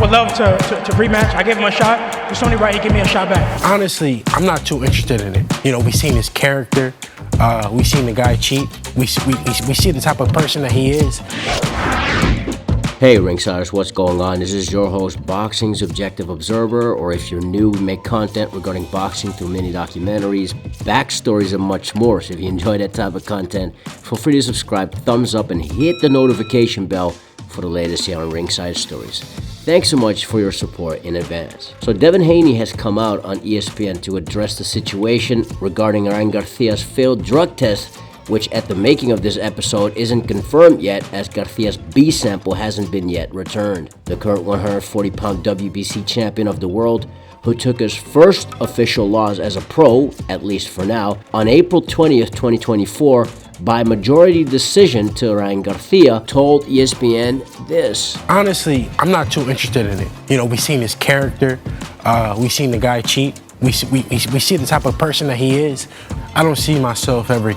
would love to rematch. I gave him a shot. It's only right he give me a shot back. Honestly, I'm not too interested in it. You know, we seen his character. We seen the guy cheat. We see the type of person that he is. Hey Ringsiders, what's going on? This is your host, Boxing's Objective Observer, or if you're new, we make content regarding boxing through mini documentaries, backstories, and much more. So if you enjoy that type of content, feel free to subscribe, thumbs up, and hit the notification bell for the latest here on Ringside Stories. Thanks so much for your support in advance. So Devin Haney has come out on ESPN to address the situation regarding Ryan Garcia's failed drug test, which at the making of this episode isn't confirmed yet, as Garcia's B sample hasn't been yet returned. The current 140-pound WBC champion of the world, who took his first official loss as a pro, at least for now, on April 20th, 2024, by majority decision to Ryan Garcia, told ESPN this. Honestly, I'm not too interested in it. You know, we seen his character. We seen the guy cheat. We see the type of person that he is. I don't see myself ever,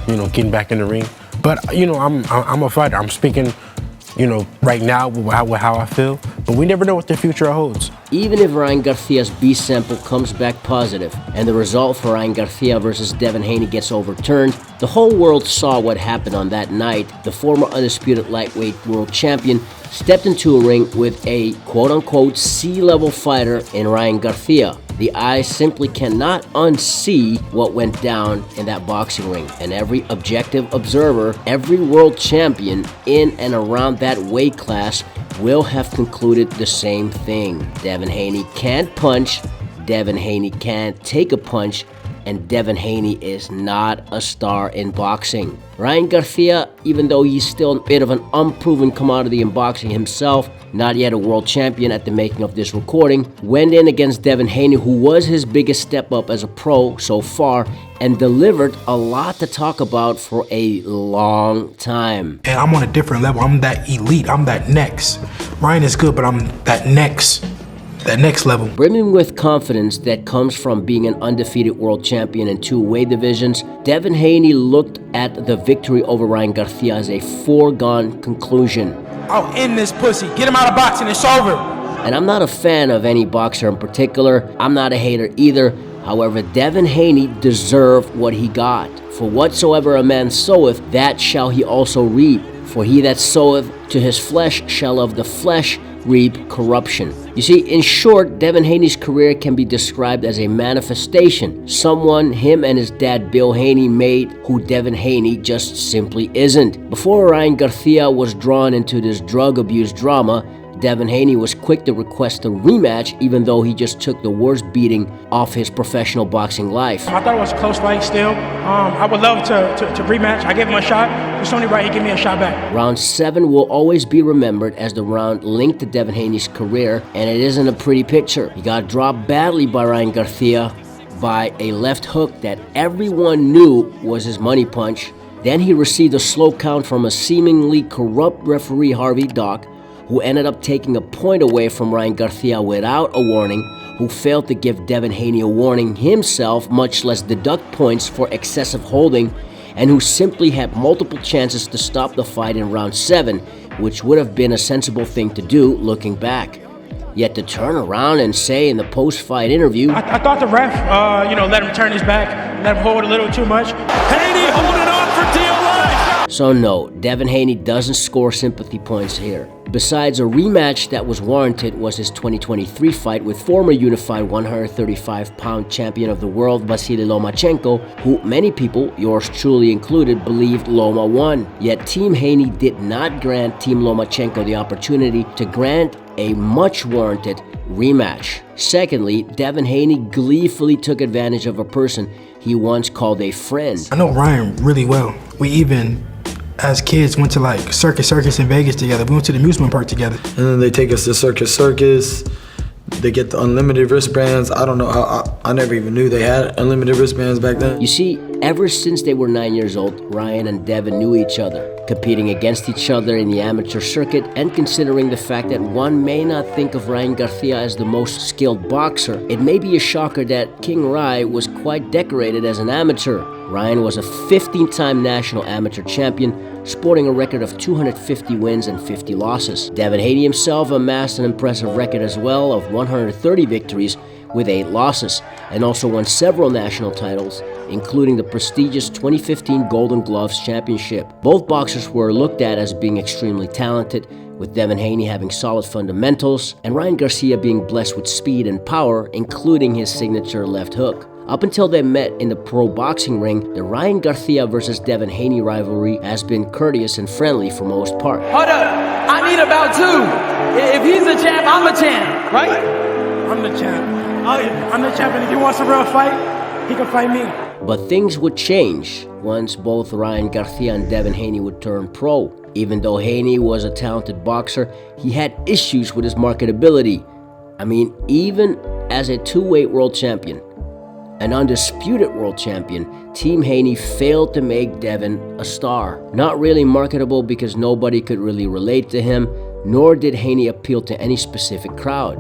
you know, getting back in the ring. But you know, I'm a fighter. I'm speaking, you know, right now with how I feel. But we never know what the future holds. Even if Ryan Garcia's B sample comes back positive and the result for Ryan Garcia versus Devin Haney gets overturned, the whole world saw what happened on that night. The former undisputed lightweight world champion stepped into a ring with a quote-unquote C-level fighter in Ryan Garcia. The eyes simply cannot unsee what went down in that boxing ring, and every objective observer, every world champion in and around that weight class will have concluded the same thing. Devin Haney can't punch, Devin Haney can't take a punch, and Devin Haney is not a star in boxing. Ryan Garcia, even though he's still a bit of an unproven commodity in boxing himself, not yet a world champion at the making of this recording, went in against Devin Haney, who was his biggest step up as a pro so far, and delivered a lot to talk about for a long time. And I'm on a different level. I'm that elite. I'm that next. Ryan is good, but I'm that next level. Brimming with confidence that comes from being an undefeated world champion in two weight divisions, Devin Haney looked at the victory over Ryan Garcia as a foregone conclusion. I'll end this pussy. Get him out of boxing. It's over. And I'm not a fan of any boxer in particular. I'm not a hater either. However, Devin Haney deserved what he got. For whatsoever a man soweth, that shall he also reap. For he that soweth to his flesh shall of the flesh reap corruption. You see, in short, Devin Haney's career can be described as a manifestation. Someone him and his dad Bill Haney made, who Devin Haney just simply isn't. Before Ryan Garcia was drawn into this drug abuse drama, Devin Haney was quick to request a rematch, even though he just took the worst beating off his professional boxing life. I thought it was a close fight still. I would love to rematch. I gave him a shot. It's only right he give me a shot back. Round 7 will always be remembered as the round linked to Devin Haney's career, and it isn't a pretty picture. He got dropped badly by Ryan Garcia by a left hook that everyone knew was his money punch. Then he received a slow count from a seemingly corrupt referee, Harvey Dock, who ended up taking a point away from Ryan Garcia without a warning, who failed to give Devin Haney a warning himself, much less deduct points for excessive holding, and who simply had multiple chances to stop the fight in round 7, which would have been a sensible thing to do looking back. Yet to turn around and say in the post-fight interview, I thought the ref, let him turn his back, let him hold a little too much. Haney holding on for dear life. So no, Devin Haney doesn't score sympathy points here. Besides, a rematch that was warranted was his 2023 fight with former unified 135-pound champion of the world, Vasily Lomachenko, who many people, yours truly included, believed Loma won. Yet Team Haney did not grant Team Lomachenko the opportunity to grant a much-warranted rematch. Secondly, Devin Haney gleefully took advantage of a person he once called a friend. I know Ryan really well. We even, as kids, went to like circus in Vegas together. We went to the amusement park together. And then they take us to circus. They get the unlimited wristbands. I don't know how, I never even knew they had unlimited wristbands back then. You see, ever since they were 9 years old, Ryan and Devin knew each other, competing against each other in the amateur circuit, and considering the fact that one may not think of Ryan Garcia as the most skilled boxer, it may be a shocker that King Rai was quite decorated as an amateur. Ryan was a 15-time national amateur champion, sporting a record of 250 wins and 50 losses. Devin Haney himself amassed an impressive record as well of 130 victories with 8 losses, and also won several national titles, including the prestigious 2015 Golden Gloves Championship. Both boxers were looked at as being extremely talented, with Devin Haney having solid fundamentals, and Ryan Garcia being blessed with speed and power, including his signature left hook. Up until they met in the pro boxing ring, the Ryan Garcia versus Devin Haney rivalry has been courteous and friendly for most part. Hold up, I need a bout too. If he's a champ, I'm a champ, right? I'm the champ. I'm the champ, and if he wants a real fight, he can fight me. But things would change once both Ryan Garcia and Devin Haney would turn pro. Even though Haney was a talented boxer, he had issues with his marketability. I mean, even as a two-weight world champion, an undisputed world champion, Team Haney failed to make Devin a star. Not really marketable because nobody could really relate to him, nor did Haney appeal to any specific crowd.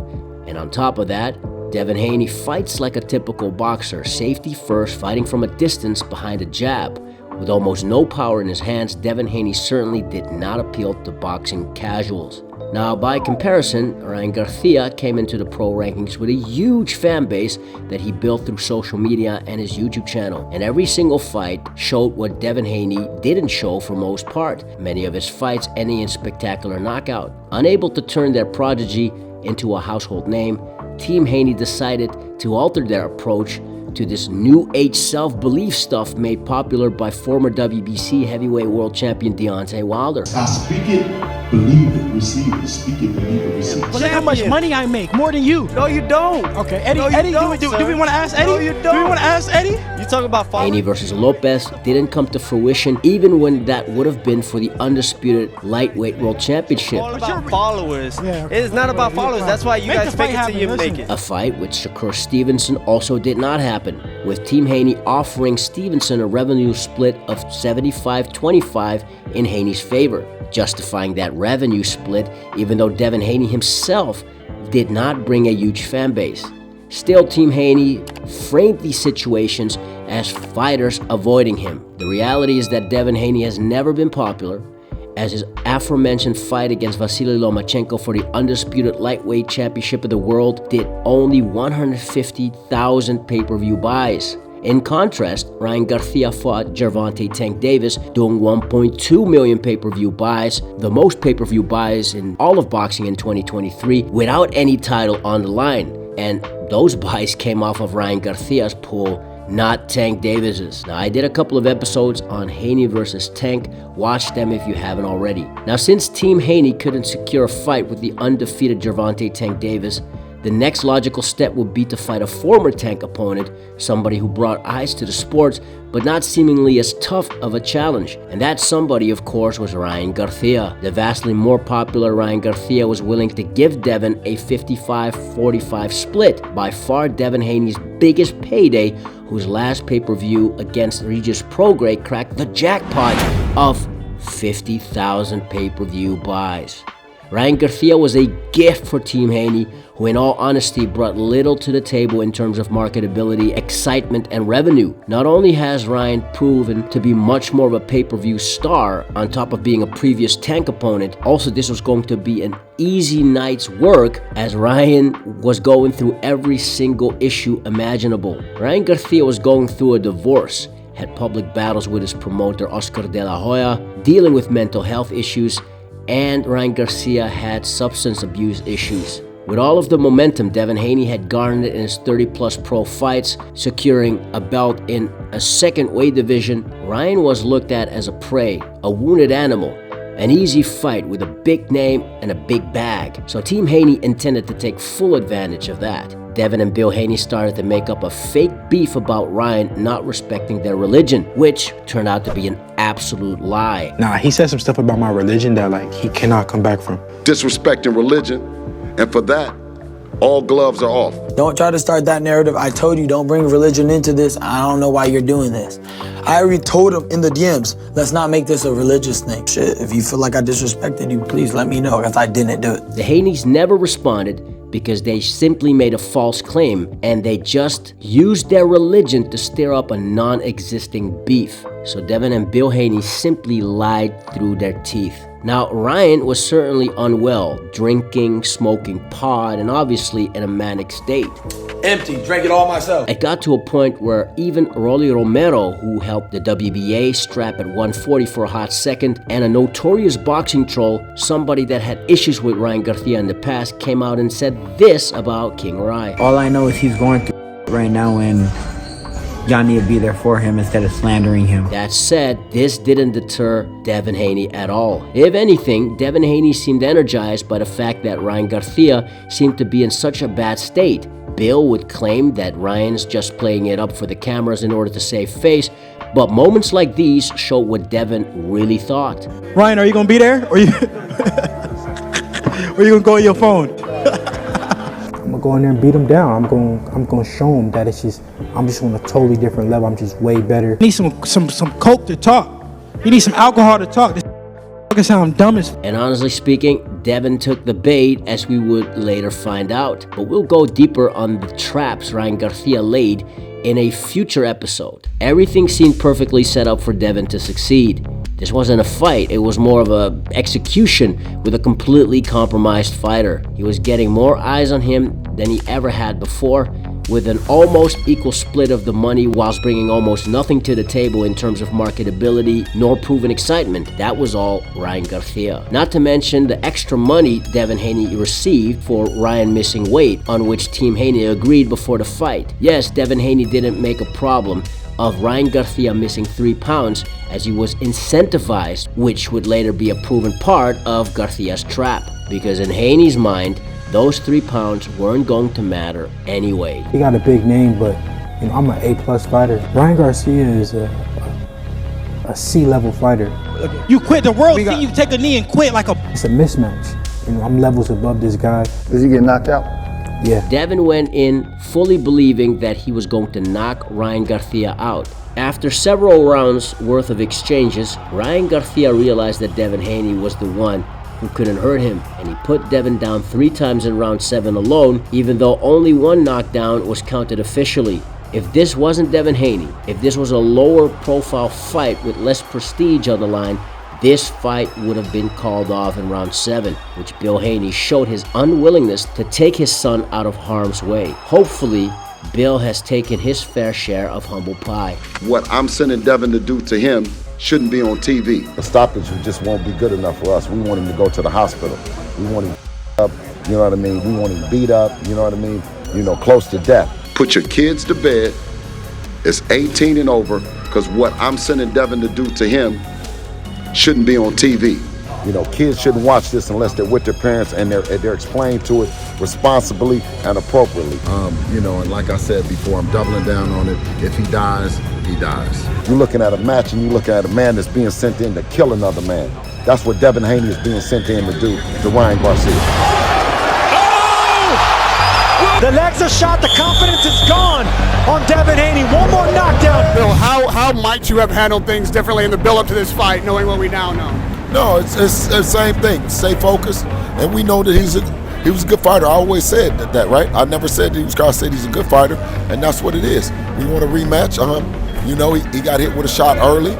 And on top of that, Devin Haney fights like a typical boxer, safety first, fighting from a distance behind a jab. With almost no power in his hands, Devin Haney certainly did not appeal to boxing casuals. Now, by comparison, Ryan Garcia came into the pro rankings with a huge fan base that he built through social media and his YouTube channel. And every single fight showed what Devin Haney didn't show for most part. Many of his fights ending in spectacular knockout. Unable to turn their prodigy into a household name, Team Haney decided to alter their approach to this new age self-belief stuff made popular by former WBC heavyweight world champion Deontay Wilder. I speak it, believe it, receive it. Speak it, believe it, receive it. Well, look how much money I make, more than you. No, you don't. Okay, Eddie, No, you Eddie, don't, do sir. we want to ask Eddie? No, you Do we don't. want to ask Eddie? You talk about following. Haney versus Lopez didn't come to fruition, even when that would have been for the undisputed lightweight world championship. All about followers. Yeah. It's not about followers. That's why you Make guys the fight fake it till you happen, make listen. it. A fight with Shakur Stevenson also did not happen, with Team Haney offering Stevenson a revenue split of 75-25 in Haney's favor, justifying that revenue split even though Devin Haney himself did not bring a huge fan base. Still, Team Haney framed these situations as fighters avoiding him. The reality is that Devin Haney has never been popular, as his aforementioned fight against Vasily Lomachenko for the undisputed lightweight championship of the world did only 150,000 pay-per-view buys. In contrast, Ryan Garcia fought Gervonta Tank Davis, doing 1.2 million pay-per-view buys, the most pay-per-view buys in all of boxing in 2023, without any title on the line. And those buys came off of Ryan Garcia's pool, not Tank Davis's. Now, I did a couple of episodes on Haney versus Tank. Watch them if you haven't already. Now, since Team Haney couldn't secure a fight with the undefeated Gervonta Tank Davis, the next logical step would be to fight a former Tank opponent, somebody who brought eyes to the sports, but not seemingly as tough of a challenge. And that somebody, of course, was Ryan Garcia. The vastly more popular Ryan Garcia was willing to give Devin a 55-45 split, by far Devin Haney's biggest payday, whose last pay-per-view against Regis Prograis cracked the jackpot of 50,000 pay-per-view buys. Ryan Garcia was a gift for Team Haney, who in all honesty brought little to the table in terms of marketability, excitement, and revenue. Not only has Ryan proven to be much more of a pay-per-view star, on top of being a previous Tank opponent, also this was going to be an easy night's work, as Ryan was going through every single issue imaginable. Ryan Garcia was going through a divorce, had public battles with his promoter Oscar De La Hoya, dealing with mental health issues, and Ryan Garcia had substance abuse issues. With all of the momentum Devin Haney had garnered in his 30-plus pro fights, securing a belt in a second weight division, Ryan was looked at as a prey, a wounded animal, an easy fight with a big name and a big bag. So Team Haney intended to take full advantage of that. Devin and Bill Haney started to make up a fake beef about Ryan not respecting their religion, which turned out to be an absolute lie. Nah, he said some stuff about my religion that like he cannot come back from. Disrespecting religion, and for that, all gloves are off. Don't try to start that narrative. I told you, don't bring religion into this. I don't know why you're doing this. I already told him in the DMs, let's not make this a religious thing. Shit, if you feel like I disrespected you, please let me know, because I didn't do it. The Haneys never responded, because they simply made a false claim and they just used their religion to stir up a non-existing beef. So Devin and Bill Haney simply lied through their teeth. Now, Ryan was certainly unwell, drinking, smoking pot, and obviously in a manic state. Empty, drank it all myself. It got to a point where even Rolly Romero, who helped the WBA strap at 140 for a hot second, and a notorious boxing troll, somebody that had issues with Ryan Garcia in the past, came out and said this about King Rye. All I know is he's going through right now, and y'all need to be there for him instead of slandering him. That said, this didn't deter Devin Haney at all. If anything, Devin Haney seemed energized by the fact that Ryan Garcia seemed to be in such a bad state. Bill would claim that Ryan's just playing it up for the cameras in order to save face, but moments like these show what Devin really thought. Ryan, are you gonna be there, or you gonna go on your phone? I'm gonna go in there and beat him down. I'm gonna show him that I'm just on a totally different level. I'm just way better. He needs some coke to talk. He needs some alcohol to talk. This fucking sound dumb as. And honestly speaking, Devin took the bait, as we would later find out. But we'll go deeper on the traps Ryan Garcia laid in a future episode. Everything seemed perfectly set up for Devin to succeed. This wasn't a fight, it was more of a execution with a completely compromised fighter. He was getting more eyes on him than he ever had before, with an almost equal split of the money whilst bringing almost nothing to the table in terms of marketability nor proven excitement. That was all Ryan Garcia. Not to mention the extra money Devin Haney received for Ryan missing weight, on which Team Haney agreed before the fight. Yes, Devin Haney didn't make a problem of Ryan Garcia missing 3 pounds, as he was incentivized, which would later be a proven part of Garcia's trap, because in Haney's mind, those 3 pounds weren't going to matter anyway. He got a big name, but I'm an A+ fighter. Ryan Garcia is a C-level fighter. You quit the world, see you take a knee and quit like a. It's a mismatch. I'm levels above this guy. Does he get knocked out? Yeah. Devin went in fully believing that he was going to knock Ryan Garcia out. After several rounds worth of exchanges, Ryan Garcia realized that Devin Haney was the one who couldn't hurt him, and he put Devin down 3 times in round 7 alone, even though only 1 knockdown was counted officially. If this wasn't Devin Haney, if this was a lower profile fight with less prestige on the line, this fight would have been called off in round 7, which Bill Haney showed his unwillingness to take his son out of harm's way. Hopefully, Bill has taken his fair share of humble pie. What I'm sending Devin to do to him shouldn't be on TV. The stoppage just won't be good enough for us. We want him to go to the hospital. We want him up, you know what I mean? We want him beat up, you know what I mean? Close to death. Put your kids to bed. It's 18 and over, because what I'm sending Devin to do to him shouldn't be on TV. Kids shouldn't watch this unless they're with their parents and they're explained to it responsibly and appropriately. And like I said before, I'm doubling down on it. If he dies, he dies. You're looking at a match and you're looking at a man that's being sent in to kill another man. That's what Devin Haney is being sent in to do to Ryan Garcia. Oh! The legs are shot, the confidence is gone on Devin Haney. One more knockdown. Bill, how might you have handled things differently in the build-up to this fight, knowing what we now know? No, it's the same thing. Stay focused, and we know that he was a good fighter. I always said that, right? I never said that he was going to say he's a good fighter, and that's what it is. We want a rematch. He got hit with a shot early,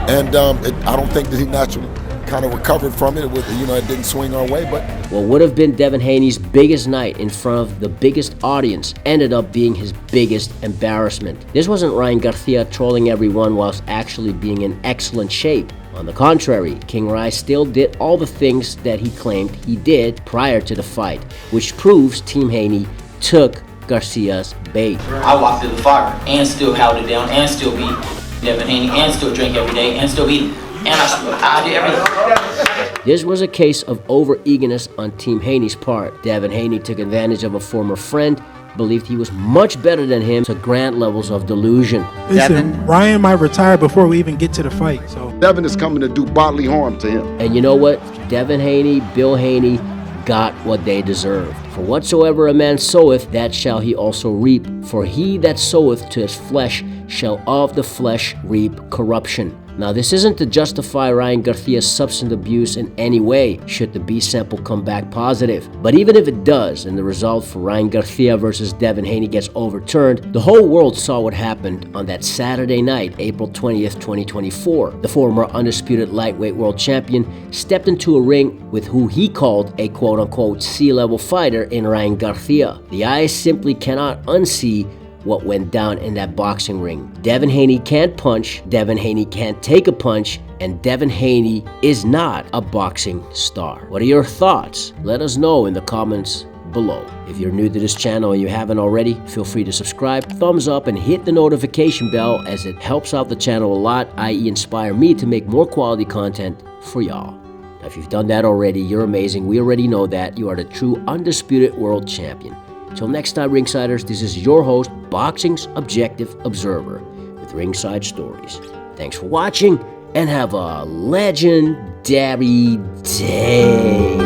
and I don't think that he naturally kind of recovered from it. It didn't swing our way, but what would have been Devin Haney's biggest night in front of the biggest audience ended up being his biggest embarrassment. This wasn't Ryan Garcia trolling everyone whilst actually being in excellent shape. On the contrary, King Rye still did all the things that he claimed he did prior to the fight, which proves Team Haney took Garcia's bait. I walked through the fire and still held it down and still beat Devin Haney and still drink every day and still beat him. And I did everything. This was a case of over-eagerness on Team Haney's part. Devin Haney took advantage of a former friend, believed he was much better than him, to grand levels of delusion. Listen, Ryan might retire before we even get to the fight. So Devin is coming to do bodily harm to him. And you know what? Devin Haney, Bill Haney got what they deserved. For whatsoever a man soweth, that shall he also reap. For he that soweth to his flesh shall of the flesh reap corruption. Now, this isn't to justify Ryan Garcia's substance abuse in any way, should the B sample come back positive. But even if it does, and the result for Ryan Garcia versus Devin Haney gets overturned, the whole world saw what happened on that Saturday night, April 20th, 2024. The former undisputed lightweight world champion stepped into a ring with who he called a quote-unquote C-level fighter in Ryan Garcia. The eyes simply cannot unsee what went down in that boxing ring. Devin Haney can't punch, Devin Haney can't take a punch, and Devin Haney is not a boxing star. What are your thoughts? Let us know in the comments below. If you're new to this channel and you haven't already, feel free to subscribe, thumbs up, and hit the notification bell, as it helps out the channel a lot, i.e. inspire me to make more quality content for y'all. Now, if you've done that already, you're amazing. We already know that. You are the true undisputed world champion. Till next time, Ringsiders, this is your host, Boxing's Objective Observer, with Ringside Stories. Thanks for watching, and have a legendary day.